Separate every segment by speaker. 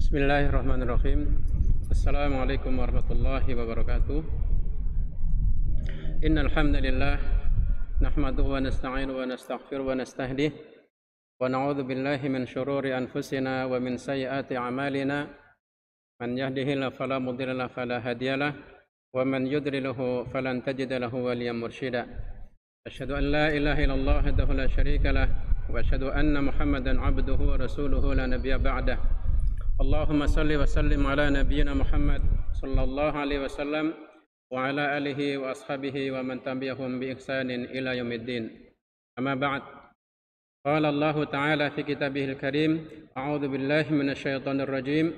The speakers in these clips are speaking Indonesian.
Speaker 1: Bismillahirrahmanirrahim. Assalamualaikum warahmatullahi wabarakatuh. Innal hamdalillah nahmaduhu wa nasta'inuhu wa nastaghfiruhu wa nastahdih wa na'udzu billahi min shururi anfusina wa min sayyiati a'malina. Man yahdihillahu fala mudilla lahu fala hadiyalah wa man yudlilhu falan tajida lahu waliyyan mursyida. Asyhadu an la ilaha illallah wahdahu la syarika lah wa asyhadu anna Muhammadan 'abduhu wa rasuluhu la nabiyya ba'dah. Allahumma salli wa sallim ala nabiyyina Muhammad sallallahu alaihi wasallam wa ala alihi wa ashabihi wa man tabi'ahum bi ihsanin ila yaumiddin. Amma ba'd. Qala Allah Ta'ala fi kitabihil karim, a'udzu billahi minasy syaithanir rajim.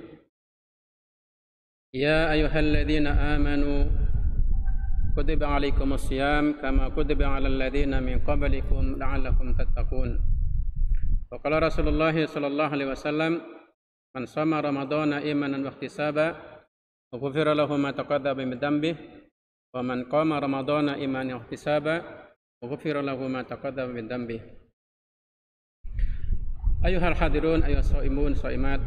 Speaker 1: Ya ayyuhalladzina amanu kutiba 'alaikumus syiyam kama kutiba 'alal ladzina min qablikum la'allakum tattaqun. Wa qala Rasulullah sallallahu alaihi wasallam, man shoma ramadhana imanan wa ihtisaba ghufira lahu ma taqaddama min dhanbihi wa man qama ramadhana imanan wa ihtisaba ghufira lahu ma taqaddama min dhanbihi. Ayuhal hadirun ayuhas shaimun shaimat,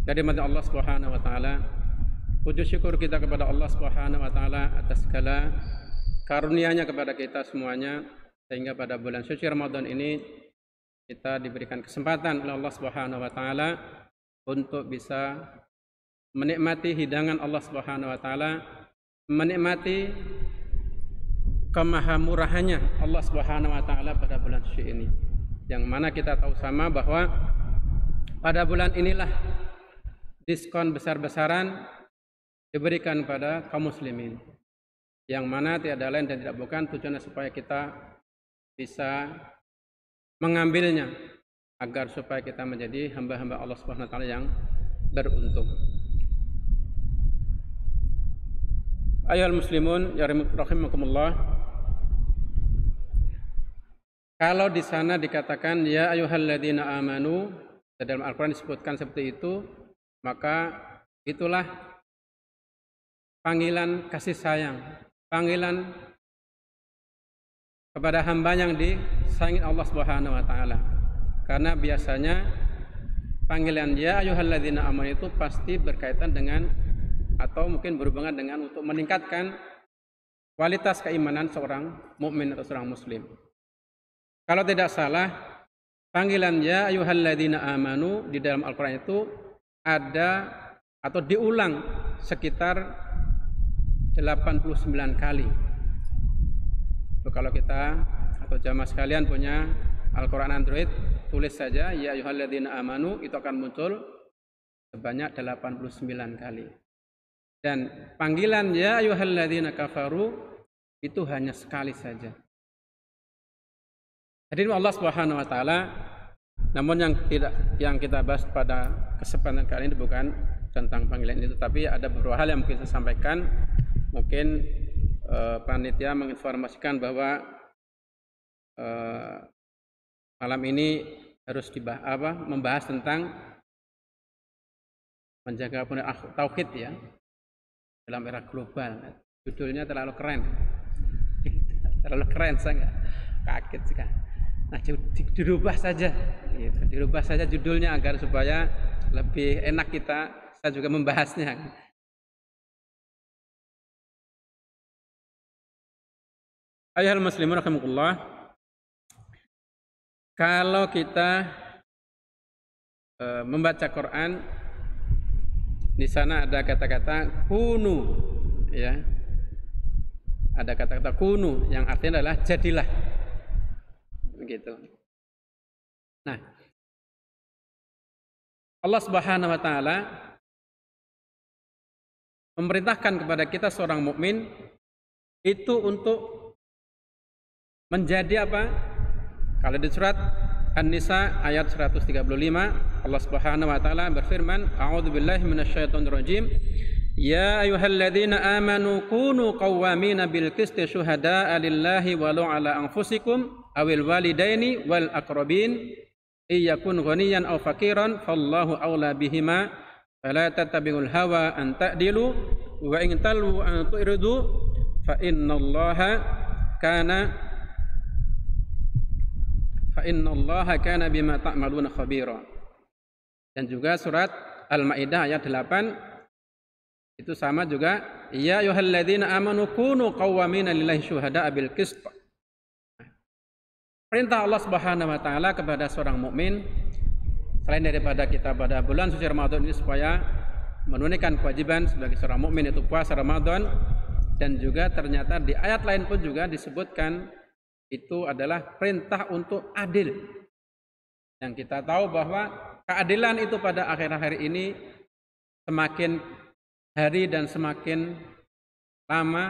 Speaker 1: dari mata Allah Subhanahu wa taala, puji syukur kita kepada Allah Subhanahu wa taala atas segala karunia-Nya kepada kita semuanya, sehingga pada bulan suci Ramadan ini kita diberikan kesempatan oleh Allah Subhanahu wa taala untuk bisa menikmati hidangan Allah Subhanahu wa taala, menikmati kemahamurahannya Allah Subhanahu wa taala pada bulan suci ini. Yang mana kita tahu sama bahwa pada bulan inilah diskon besar-besaran diberikan pada kaum muslimin. Yang mana tiada lain dan tidak bukan tujuannya supaya kita bisa mengambilnya, agar supaya kita menjadi hamba-hamba Allah Subhanahu wa taala yang beruntung. Ayyuhal muslimun ya rahimakumullah. Kalau di sana dikatakan ya ayyuhalladzina amanu, dalam Al-Qur'an disebutkan seperti itu, maka itulah panggilan kasih sayang, panggilan kepada hamba yang disayangi Allah Subhanahu wa taala. Karena biasanya panggilan ya ayyuhalladzina amanu itu pasti berkaitan dengan atau mungkin berhubungan dengan untuk meningkatkan kualitas keimanan seorang mukmin atau seorang muslim. Kalau tidak salah, panggilan ya ayyuhalladzina amanu di dalam Al-Qur'an itu ada atau diulang sekitar 89 kali. So, kalau kita atau jamaah sekalian punya Al-Quran Android, tulis saja ya ayyuhalladzina amanu, itu akan muncul sebanyak 89 kali. Dan panggilan ya ayyuhalladzina kafaru itu hanya sekali saja. Hadirin Allah Subhanahu wa taala, namun yang kita bahas pada kesempatan kali ini bukan tentang panggilan itu, tapi ada beberapa hal yang mungkin saya sampaikan. Mungkin panitia menginformasikan bahwa malam ini harus membahas tentang menjaga tauhid ya dalam era global. Judulnya terlalu keren, saya nggak kaget sih kan. Nah, dirubah saja judulnya agar supaya lebih enak saya juga membahasnya. Ayyuhal muslimun rahimakumullah. Kalau kita membaca Quran, di sana ada kata-kata kunu, ya, ada kata-kata kunu yang artinya adalah jadilah, begitu. Nah, Allah Subhanahu wa taala memerintahkan kepada kita seorang mukmin itu untuk menjadi apa? Kalau di surat An-Nisa ayat 135, Allah Subhanahu wa taala berfirman, a'udzubillahi minasyaitonir rajim, ya ayyuhalladzina amanu kunu qawwamina bil qisti syuhada'a lillahi walau 'ala anfusikum awil walidaini wal aqrabin iyakun ghaniyan aw faqiran fallahu aula bihima fala tattabi'ul hawa an ta'dilu wa in talu an tu'ridu fa innallaha kana bima ta'maluna khabira. Dan juga surat Al-Maidah ayat 8 itu sama juga, ya ayyuhalladzina amanu kunu qawwamina lillahi syuhada'a bil qist. Perintah Allah Subhanahu wa taala kepada seorang mukmin selain daripada kita pada bulan suci Ramadan ini supaya menunaikan kewajiban sebagai seorang mukmin itu puasa Ramadan, dan juga ternyata di ayat lain pun juga disebutkan itu adalah perintah untuk adil. Yang kita tahu bahwa keadilan itu pada akhir-akhir ini semakin hari dan semakin lama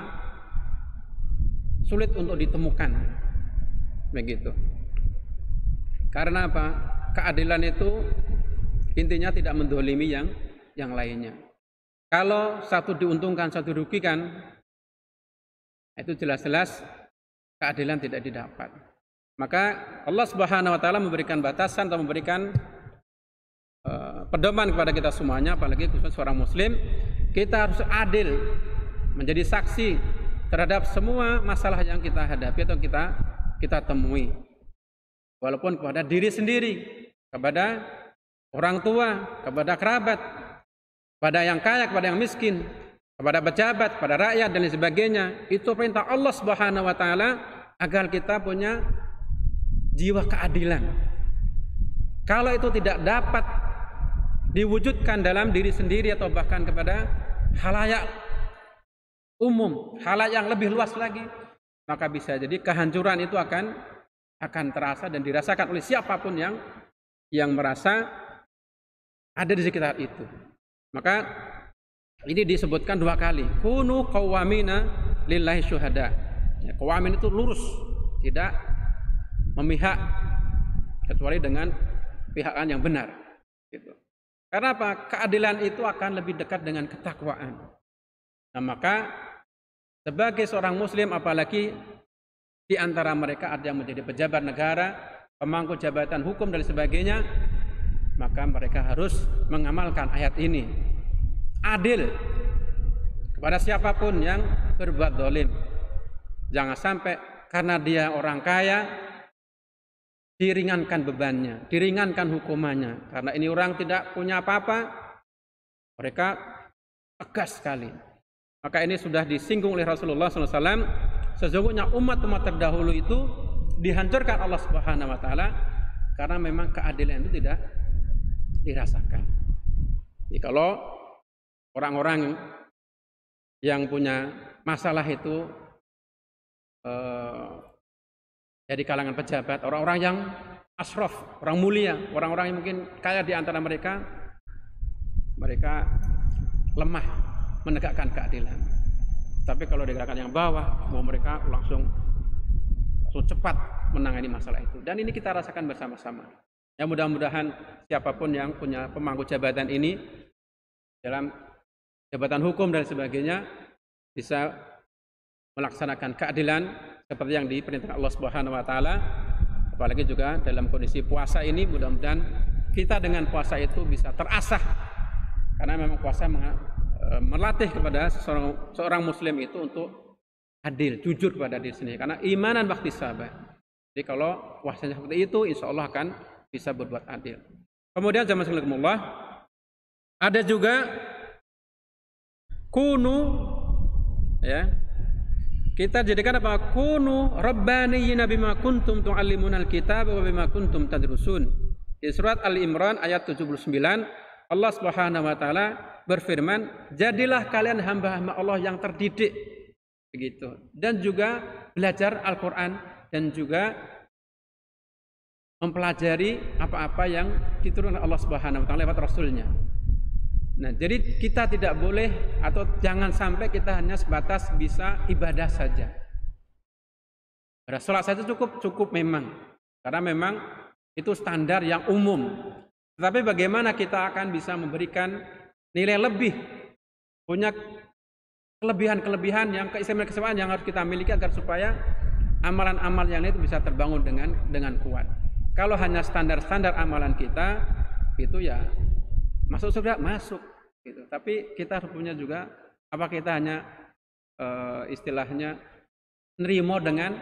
Speaker 1: sulit untuk ditemukan. Begitu. Karena apa? Keadilan itu intinya tidak mendolimi yang lainnya. Kalau satu diuntungkan, satu dirugikan, itu jelas-jelas keadilan tidak didapat. Maka Allah Subhanahu wa taala memberikan batasan atau memberikan pedoman kepada kita semuanya, apalagi khusus seorang muslim, kita harus adil, menjadi saksi terhadap semua masalah yang kita hadapi atau kita temui. Walaupun kepada diri sendiri, kepada orang tua, kepada kerabat, kepada yang kaya, kepada yang miskin, kepada pejabat, kepada rakyat dan lain sebagainya. Itu perintah Allah Subhanahu wa taala agar kita punya jiwa keadilan. Kalau itu tidak dapat diwujudkan dalam diri sendiri atau bahkan kepada khalayak umum, khalayak yang lebih luas lagi, maka bisa jadi kehancuran itu akan terasa dan dirasakan oleh siapapun yang merasa ada di sekitar itu. Maka ini disebutkan 2 kali, kunu qawwamina lillahi syuhada. Ya, qawamin itu lurus, tidak memihak kecuali dengan pihakan yang benar. Gitu. Karena apa? Keadilan itu akan lebih dekat dengan ketakwaan. Nah, maka sebagai seorang muslim, apalagi di antara mereka ada yang menjadi pejabat negara, pemangku jabatan hukum dan sebagainya, maka mereka harus mengamalkan ayat ini. Adil kepada siapapun yang berbuat zalim. Jangan sampai karena dia orang kaya diringankan bebannya, diringankan hukumannya. Karena ini orang tidak punya apa-apa, mereka tegas sekali. Maka ini sudah disinggung oleh Rasulullah SAW. Sesungguhnya umat-umat terdahulu itu dihancurkan Allah Subhanahu wa taala karena memang keadilan itu tidak dirasakan. Jadi kalau orang-orang yang punya masalah itu dari kalangan pejabat, orang-orang yang ashraf, orang mulia, orang-orang yang mungkin kaya di antara mereka lemah menegakkan keadilan. Tapi kalau di gerakan yang bawah, mereka langsung cepat menangani masalah itu. Dan ini kita rasakan bersama-sama. Ya, mudah-mudahan siapapun yang punya pemangku jabatan ini dalam jabatan hukum dan sebagainya bisa melaksanakan keadilan seperti yang diperintahkan Allah Subhanahu wa taala. Apalagi juga dalam kondisi puasa ini, mudah-mudahan kita dengan puasa itu bisa terasah. Karena memang puasa melatih kepada seorang muslim itu untuk adil, jujur kepada diri sendiri. Karena imanan bakti sahabat. Jadi kalau puasanya seperti itu, insya Allah akan bisa berbuat adil. Kemudian jamaah sekalian, ada juga kunu, ya, kita jadikan apa? Kunu rabbaniyina bima kuntum tu'allimunal kitab wa bima kuntum tadrusun. Di surat Al-Imran ayat 79, Allah Subhanahu wa taala berfirman, jadilah kalian hamba-hamba Allah yang terdidik, begitu, dan juga belajar Al-Quran dan juga mempelajari apa-apa yang diturunkan Allah Subhanahu wa taala lewat Rasulnya. Nah, jadi kita tidak boleh atau jangan sampai kita hanya sebatas bisa ibadah saja. Sholat saja cukup memang, karena memang itu standar yang umum. Tetapi bagaimana kita akan bisa memberikan nilai lebih, punya kelebihan-kelebihan yang keistimewaan yang harus kita miliki agar supaya amalan-amal yang itu bisa terbangun dengan kuat. Kalau hanya standar-standar amalan kita itu ya masuk surga, masuk gitu. Tapi kita harus punya juga, apa kita hanya istilahnya nerimo dengan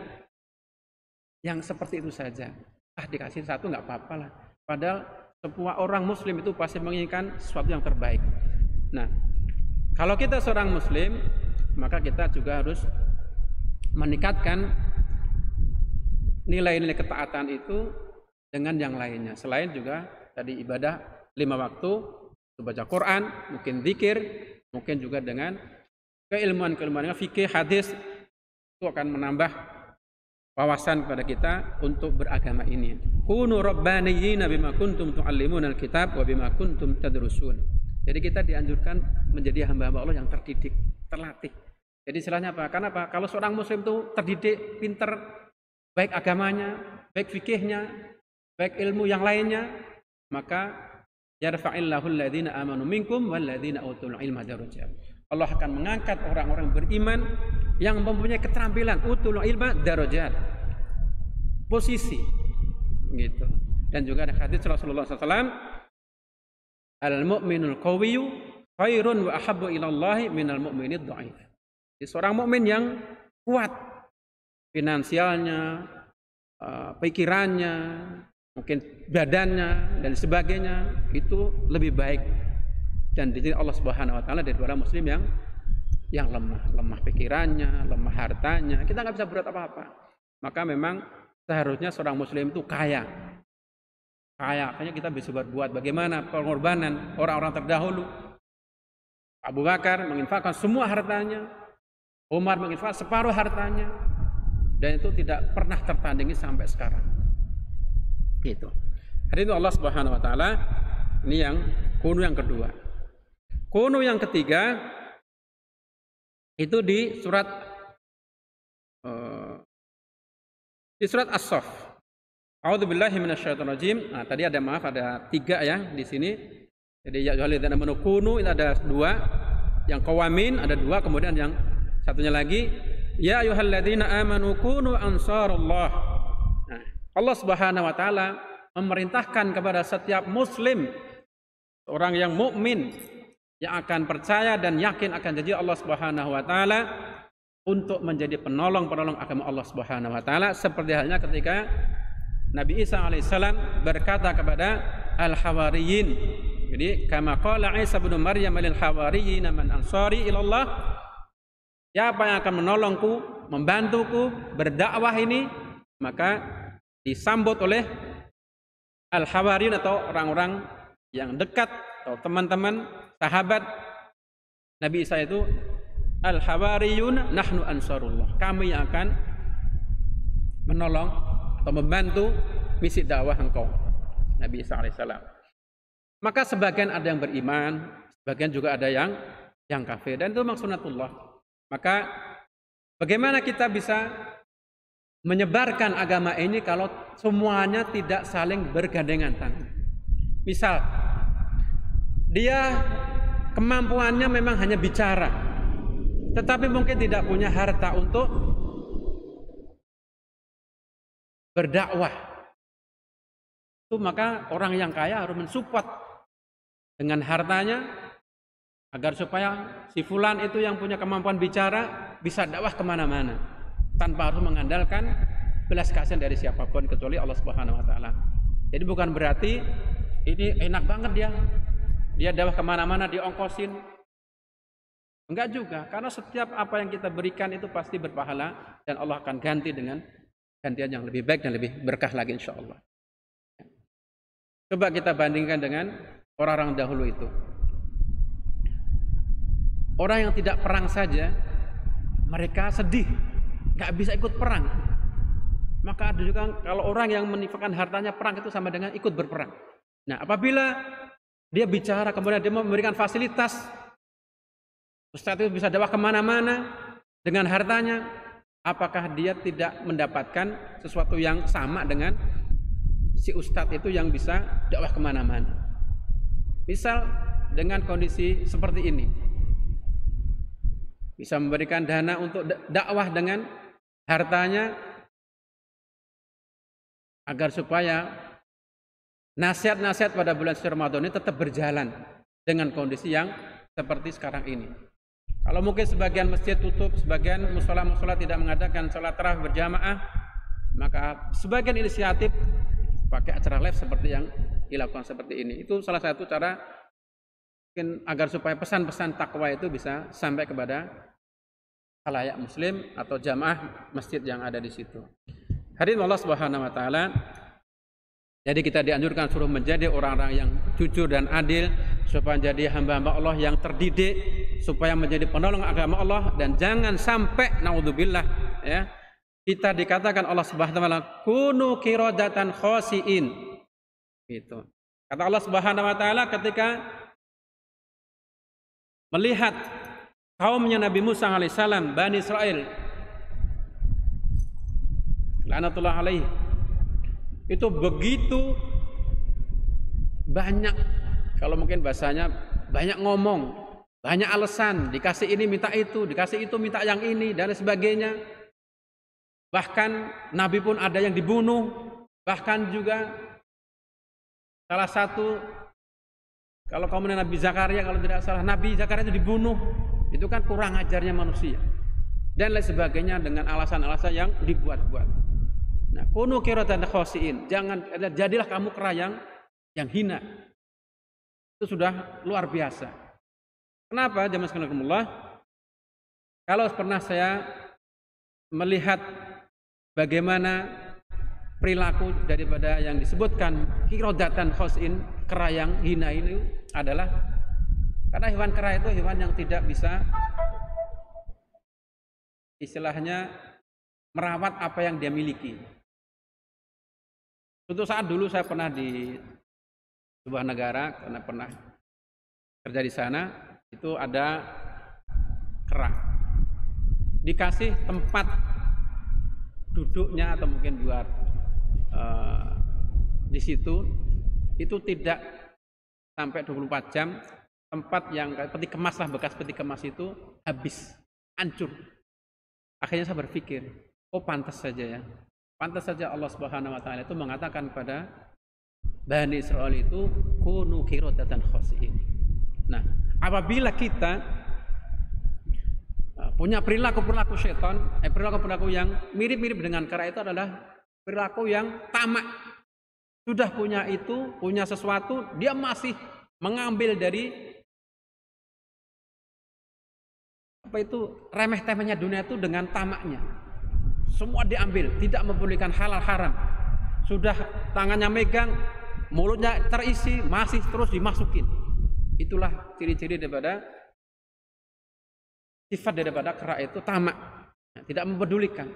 Speaker 1: yang seperti itu saja. Dikasih satu nggak apa-apa lah. Padahal Semua orang muslim itu pasti menginginkan sesuatu yang terbaik. Nah, kalau kita seorang muslim, maka kita juga harus meningkatkan nilai-nilai ketaatan itu dengan yang lainnya. Selain juga tadi ibadah 5 waktu, baca Quran, mungkin zikir, mungkin juga dengan keilmuan-keilmuan fikih, hadis, itu akan menambah wawasan kepada kita untuk beragama ini. Kunu rabbaniyina bima kuntum tu'allimunal kitab wa bima kuntum tadrusun. Jadi kita dianjurkan menjadi hamba-hamba Allah yang terdidik, terlatih. Jadi istilahnya apa? Karena apa? Kalau seorang muslim itu terdidik, pinter, baik agamanya, baik fikihnya, baik ilmu yang lainnya, maka yarfa'illahu alladhina amanu minkum walladhina utul ilma darajat. Allah akan mengangkat orang-orang beriman yang mempunyai keterampilan, utul ilma darajat, posisi gitu. Dan juga ada hadis Rasulullah SAW, al-mu'minul qawiyyu khairun wa ahabbu ila Allah minal mu'minid dha'if. Jadi seorang mukmin yang kuat finansialnya, pikirannya, mungkin badannya dan sebagainya, itu lebih baik dan di sini Allah Subhanahu wa taala daripada muslim yang lemah pikirannya, lemah hartanya. Kita nggak bisa berbuat apa-apa. Maka memang seharusnya seorang muslim itu kaya. Kayaknya kita bisa berbuat bagaimana pengorbanan orang-orang terdahulu. Abu Bakar menginfakkan semua hartanya, Umar menginfakkan separuh hartanya, dan itu tidak pernah tertandingi sampai sekarang. Gitu. Hari itu Allah Subhanahu wa taala, ini yang kunu yang kedua. Kunu yang ketiga itu di surat As-Saff. A'udzubillahi minasyaitonirrajim. Nah, tadi ada 3 ya di sini. Jadi ya ayyuhalladzina amanu kunu, itu ada 2. Yang qawamin ada 2, kemudian yang satunya lagi ya ayyuhalladzina amanu kunu ansarullah. Nah, Allah Subhanahu wa taala memerintahkan kepada setiap muslim, orang yang mukmin yang akan percaya dan yakin akan janji Allah Subhanahu wa taala untuk menjadi penolong-penolong agama Allah Subhanahu wa taala, seperti halnya ketika Nabi Isa alaihissalam berkata kepada al-hawariyin. Jadi kama qala Isa bin Maryam lil hawariyin man ansari ila Allah, siapa yang akan menolongku, membantuku berdakwah ini, maka disambut oleh al-hawariyin atau orang-orang yang dekat atau teman-teman sahabat Nabi Isa itu, al-hawariyun nahnu ansarullah, kami yang akan menolong atau membantu misi dakwah engkau Nabi Isa alaihissalam. Maka sebagian ada yang beriman, sebagian juga ada yang kafir, dan itu memang sunnatullah. Maka bagaimana kita bisa menyebarkan agama ini kalau semuanya tidak saling bergandengan tangan? Misal dia kemampuannya memang hanya bicara, tetapi mungkin tidak punya harta untuk berdakwah. Itu maka orang yang kaya harus mensupport dengan hartanya agar supaya si fulan itu yang punya kemampuan bicara bisa dakwah kemana-mana tanpa harus mengandalkan belas kasihan dari siapapun kecuali Allah Subhanahu wa taala. Jadi bukan berarti ini enak banget dia dakwah kemana-mana diongkosin. Enggak juga, karena setiap apa yang kita berikan itu pasti berpahala dan Allah akan ganti dengan gantian yang lebih baik dan lebih berkah lagi insya Allah. Coba kita bandingkan dengan orang-orang dahulu itu. Orang yang tidak perang saja mereka sedih, nggak bisa ikut perang. Maka ada juga kalau orang yang menifakkan hartanya perang itu sama dengan ikut berperang. Nah, apabila dia bicara kemudian dia memberikan fasilitas, ustaz itu bisa dakwah kemana-mana dengan hartanya, apakah dia tidak mendapatkan sesuatu yang sama dengan si ustaz itu yang bisa dakwah kemana-mana? Misal dengan kondisi seperti ini, bisa memberikan dana untuk dakwah dengan hartanya agar supaya nasihat-nasihat pada bulan suci Ramadan ini tetap berjalan dengan kondisi yang seperti sekarang ini. Kalau mungkin sebagian masjid tutup, sebagian mushola-mushola tidak mengadakan sholat tarawih berjamaah, maka sebagian inisiatif pakai acara live seperti yang dilakukan seperti ini. Itu salah satu cara mungkin agar supaya pesan-pesan takwa itu bisa sampai kepada khalayak muslim atau jamaah masjid yang ada di situ. Hadirin Allah Subhanahu wa taala, jadi kita dianjurkan suruh menjadi orang-orang yang jujur dan adil, supaya menjadi hamba-hamba Allah yang terdidik, supaya menjadi penolong agama Allah, dan jangan sampai naudzubillah ya, kita dikatakan Allah Subhanahu wa taala kunu qiradatan khasiin. Gitu. Kata Allah Subhanahu wa taala ketika melihat kaumnya Nabi Musa alaihissalam, Bani Israel, laknatullah alaih, itu begitu banyak, kalau mungkin bahasanya banyak ngomong, banyak alasan, dikasih ini minta itu, dikasih itu minta yang ini, dan sebagainya. Bahkan Nabi pun ada yang dibunuh, bahkan juga salah satu, kalau kaum Nabi Zakaria, kalau tidak salah, Nabi Zakaria itu dibunuh. Itu kan kurang ajarnya manusia. Dan lain sebagainya dengan alasan-alasan yang dibuat-buat. Nah, kunu qiradatan khasiin. Jangan, jadilah kamu kera yang hina. Itu sudah luar biasa. Kenapa? Jamaah sekalian, kalau pernah saya melihat bagaimana perilaku daripada yang disebutkan qiradatan khasiin, kera yang hina ini adalah karena hewan kera itu hewan yang tidak bisa istilahnya merawat apa yang dia miliki. Suatu saat dulu saya pernah di sebuah negara, karena pernah kerja di sana, itu ada kera. Dikasih tempat duduknya atau mungkin buat di situ itu tidak sampai 24 jam, tempat yang peti kemas lah, bekas peti kemas itu habis, hancur. Akhirnya saya berpikir, oh pantas saja ya, pantas saja Allah Subhanahu wa taala itu mengatakan kepada Bani Israel itu kunu qiradatan khasiin. Nah, apabila kita punya perilaku-perilaku setan, perilaku-perilaku yang mirip-mirip dengan kera, itu adalah perilaku yang tamak. Sudah punya itu, punya sesuatu, dia masih mengambil dari apa itu remeh-temehnya dunia itu dengan tamaknya. Semua diambil, tidak mempedulikan halal haram. Sudah tangannya megang, mulutnya terisi, masih terus dimasukin. Itulah ciri-ciri daripada sifat daripada kera itu, tamak, tidak mempedulikan.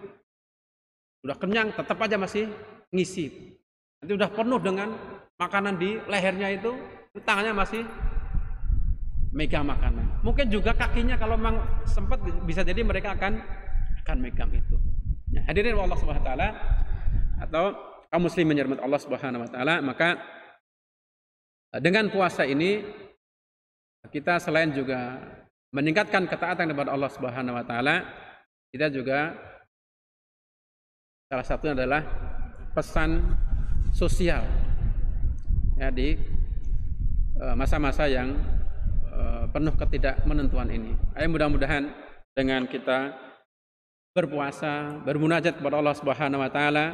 Speaker 1: Sudah kenyang, tetap aja masih ngisi. Nanti udah penuh dengan makanan di lehernya itu tangannya masih megang makanan. Mungkin juga kakinya kalau memang sempat bisa jadi mereka akan megang itu. Nah, hadirin Allah Subhanahu wa taala atau kaum muslimin yang dirahmati Allah Subhanahu wa taala, maka dengan puasa ini kita selain juga meningkatkan ketaatan kepada Allah Subhanahu wa taala, kita juga salah satunya adalah pesan sosial ya di masa-masa yang penuh ketidakmenentuan ini. Ayo mudah-mudahan dengan kita berpuasa, bermunajat kepada Allah Subhanahu wa taala,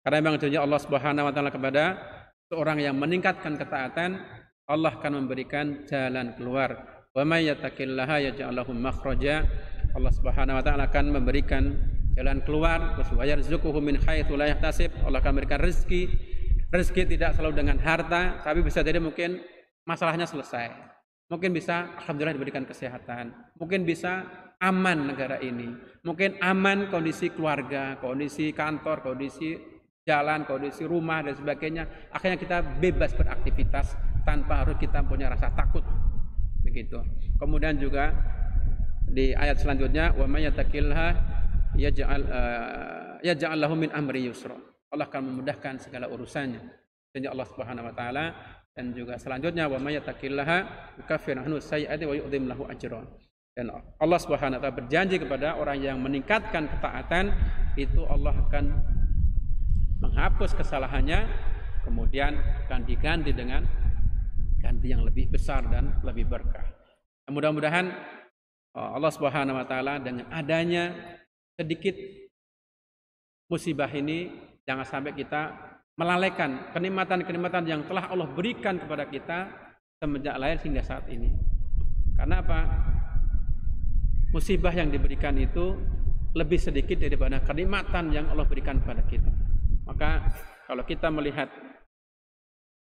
Speaker 1: karena memang janji Allah Subhanahu wa taala kepada seorang yang meningkatkan ketaatan, Allah akan memberikan jalan keluar. Wa may yattaqillaha yaj'al lahu makhraja. Allah Subhanahu wa taala akan memberikan jalan keluar, wa yarzuquhu min haitsu la yahtasib. Allah akan memberikan rezeki. Rezeki tidak selalu dengan harta, tapi bisa jadi mungkin masalahnya selesai. Mungkin bisa alhamdulillah diberikan kesehatan. Mungkin bisa aman negara ini. Mungkin aman kondisi keluarga, kondisi kantor, kondisi jalan, kondisi rumah dan sebagainya. Akhirnya kita bebas beraktivitas tanpa harus kita punya rasa takut. Begitu. Kemudian juga di ayat selanjutnya, wa may yattaqillaha yaj'al lahu min amri yusra. Allah akan memudahkan segala urusannya. Janji Allah Subhanahu wa taala. Dan juga selanjutnya, wa may yattaqillaha yukaffir anhu sayyi'ati wa yu'dhim lahu ajran. Dan Allah Subhanahu wa taala berjanji kepada orang yang meningkatkan ketaatan itu Allah akan menghapus kesalahannya, kemudian akan diganti dengan ganti yang lebih besar dan lebih berkah. Mudah-mudahan Allah Subhanahu wa taala dengan adanya sedikit musibah ini, jangan sampai kita melalaikan kenikmatan-kenikmatan yang telah Allah berikan kepada kita semenjak lahir hingga saat ini. Karena apa? Musibah yang diberikan itu lebih sedikit daripada kenikmatan yang Allah berikan kepada kita. Maka kalau kita melihat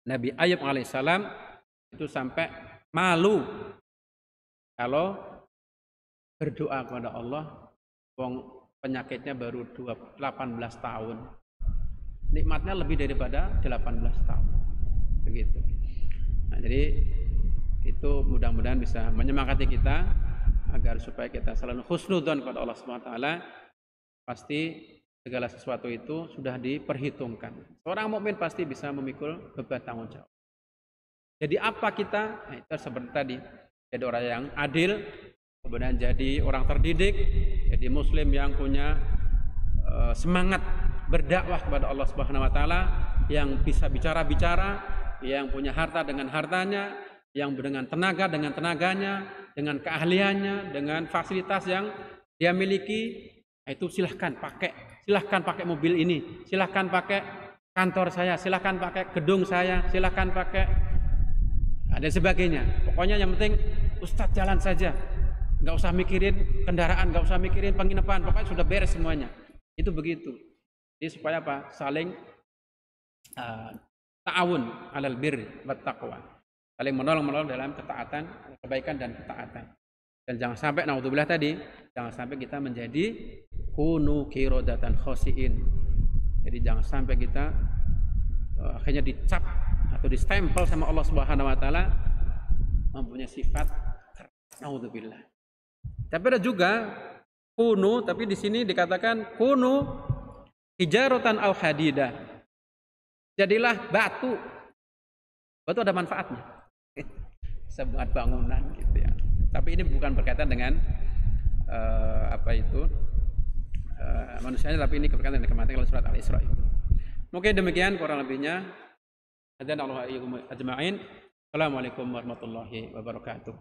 Speaker 1: Nabi Ayub alaihissalam itu sampai malu kalau berdoa kepada Allah, penyakitnya baru 18 tahun. Nikmatnya lebih daripada 18 tahun. Begitu. Nah, jadi itu mudah-mudahan bisa menyemangati kita agar supaya kita selalu husnudzon kepada Allah Subhanahu wa taala. Pasti segala sesuatu itu sudah diperhitungkan. Seorang mukmin pasti bisa memikul beban tanggung jawab. Jadi apa kita? Nah, itu seperti tadi, jadi orang yang adil, kemudian jadi orang terdidik, jadi muslim yang punya semangat berdakwah kepada Allah Subhanahu wa taala, yang bisa bicara-bicara, yang punya harta dengan hartanya, yang dengan tenaga dengan tenaganya, dengan keahliannya, dengan fasilitas yang dia miliki. Itu silahkan pakai mobil ini, silahkan pakai kantor saya, silahkan pakai gedung saya, silahkan pakai dan sebagainya. Pokoknya yang penting Ustadz jalan saja, nggak usah mikirin kendaraan, nggak usah mikirin penginapan, pokoknya sudah beres semuanya. Itu begitu. Jadi supaya apa? Saling ta'awun alal birri wat taqwa, saling menolong dalam ketaatan, kebaikan dan ketaatan. Dan jangan sampai naudzubillah tadi, jangan sampai kita menjadi kunu qiradatan khasiin. Jadi jangan sampai kita akhirnya dicap atau distempel sama Allah Subhanahu wa taala mempunyai sifat naudzubillah. Tapi ada juga kunu, tapi di sini dikatakan kunu hijaratan au hadida. Jadilah batu. Batu ada manfaatnya. Sebuah bangunan gitu ya. Tapi ini bukan berkaitan dengan manusianya, tapi ini berkaitan dengan kematian surat Al-Isra itu. Mungkin demikian kurang lebihnya. Adzan Allah ajma'in. Assalamualaikum warahmatullahi wabarakatuh.